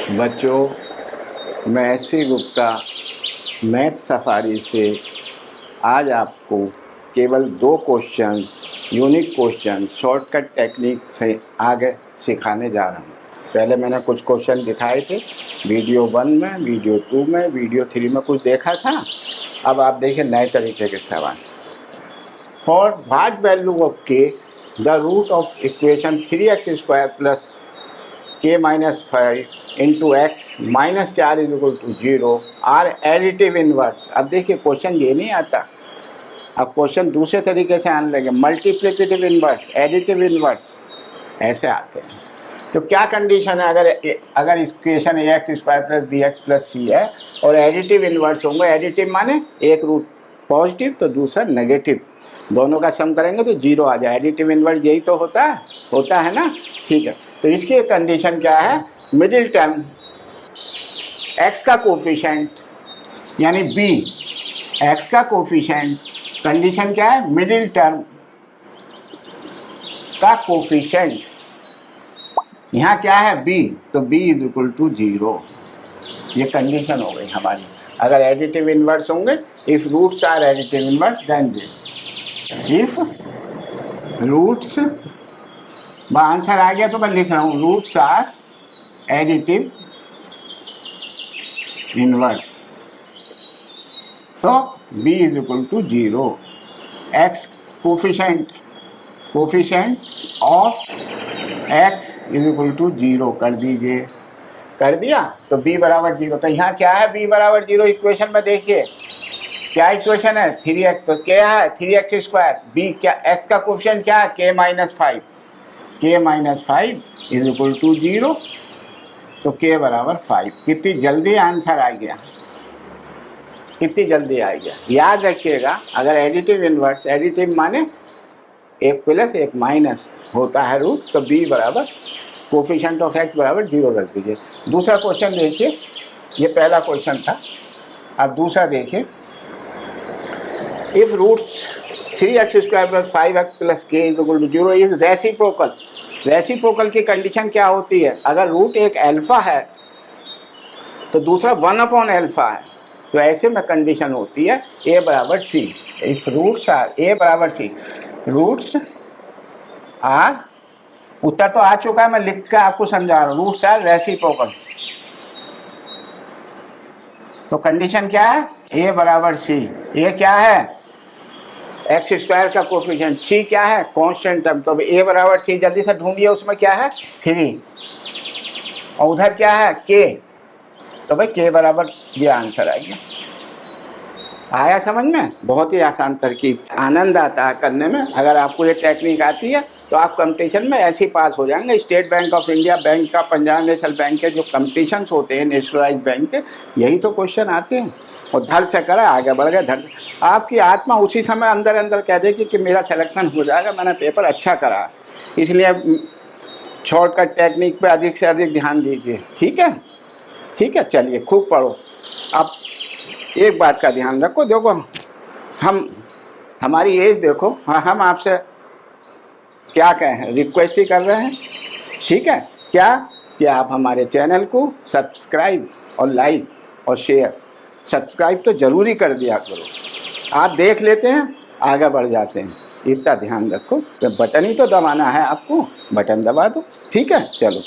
बच्चों, मैं SC. Gupta math safari से आज आपको केवल 2 questions, unique question shortcut technique से आगे सिखाने जा रहा हूँ। पहले मैंने कुछ क्वेश्चन दिखाए थे वीडियो 1 में, वीडियो 2 में, वीडियो 3 में कुछ देखा था। अब आप देखिए नए तरीके के सवाल। For what value of K the root of equation 3x² plus k minus 5 into X minus 4 is equal to 0 are additive inverse. अब देखिए क्वेश्चन ये नहीं आता, अब क्वेश्चन दूसरे तरीके से आने लगे, मल्टीप्लिकेटिव इनवर्स, एडिटिव इनवर्स ऐसे आते हैं। तो क्या कंडीशन है अगर equation ax² plus bx plus c है और एडिटिव इनवर्स होंगे। एडिटिव माने एक रूट पॉजिटिव तो दूसरा नेगेटिव, दोनों का सम करेंगे तो 0 आ जाए। एडिटिव इनवर्स यही तो होता है ना। ठीक है, तो इसकी कंडीशन क्या है, मिडिल टर्म x का कोफिशिएंट यानी b, x का कोफिशिएंट, कंडीशन क्या है, मिडिल टर्म का कोफिशिएंट, यहाँ क्या है b, तो b इज इक्वल टू 0। ये कंडीशन हो गई हमारी। अगर एडिटिव इनवर्स होंगे, if roots are additive inverse then if roots, answer आ गया तो मैं लिख रहा हूँ, रूट्स आर एडिटिव इनवर्स तो b is equal to 0। x coefficient of x is equal to 0 कर दीजिए, कर दिया तो b बराबर 0। तो यहाँ क्या है, b बराबर 0 इक्वेशन में देखिए क्या इक्वेशन है, 3x, तो क्या है 3x², b क्या, x का कोफिशिएंट क्या है, k minus 5, k minus 5 is equal to 0, तो k बराबर 5। कितनी जल्दी आंसर आ गया, कितनी जल्दी आ गया। याद रखिएगा, अगर एडिटिव इनवर्स, एडिटिव माने एक प्लस एक माइनस होता है रूट, तो b बराबर कोफिशिएंट ऑफ x बराबर 0 रख दीजिए। दूसरा क्वेश्चन देखिए, ये पहला क्वेश्चन था। अब दूसरा देखिए, if roots 3x² plus 5x plus k is equal to 0 is reciprocal. Reciprocal की कंडीशन क्या होती है, अगर रूट एक अल्फा है तो दूसरा 1/अल्फा है, तो ऐसे में कंडीशन होती है a बराबर c। If roots are, a बराबर c, रूट्स आर, उत्तर तो आ चुका है, मैं लिख कर आपको समझा रहा हूँ, रूट्स आर रेसिप्रोकल। तो कंडीशन क्या है, a बराबर c, a क्या है x² का कोफिशिएंट, c क्या है कांस्टेंट टर्म, तो a बराबर c जल्दी से ढूंढिए, उसमें क्या है 3 और उधर क्या है k, तो भाई k बराबर, ये आंसर आ गया। आया समझ में, बहुत ही आसान तरकीब, आनंद आता है करने में। अगर आपको ये टेक्निक आती है तो आप कंपटीशन में ऐसे ही पास हो जाएंगे। State bank of India, bank का, पंजाब नेशनल बैंक के जो कंपटीशंस होते हैं, नेशनलाइज बैंक के, यही तो क्वेश्चन आते हैं। और धड़ से करा, आगे बढ़ गए, धड़, आपकी आत्मा उसी समय अंदर अंदर कह देगी कि मेरा सिलेक्शन हो जाएगा, मैंने पेपर अच्छा करा। इसलिए शॉर्टकट टेक्निक पे अधिक से अधिक ध्यान दीजिए, ठीक है, ठीक है। चलिए खूब पढ़ो। अब एक बात का ध्यान रखो, देखो हमारी एज देखो, हाँ, हम आपसे क्या कहें, रिक्वेस्ट ही कर रहे हैं, ठीक है, क्या कि आप हमारे चैनल को सब्सक्राइब और लाइक और शेयर, सब्सक्राइब तो ज़रूरी कर दिया करो। आप देख लेते हैं, आगे बढ़ जाते हैं, इतना ध्यान रखो। तो बटन ही तो दबाना है आपको, बटन दबा दो, ठीक है। चलो।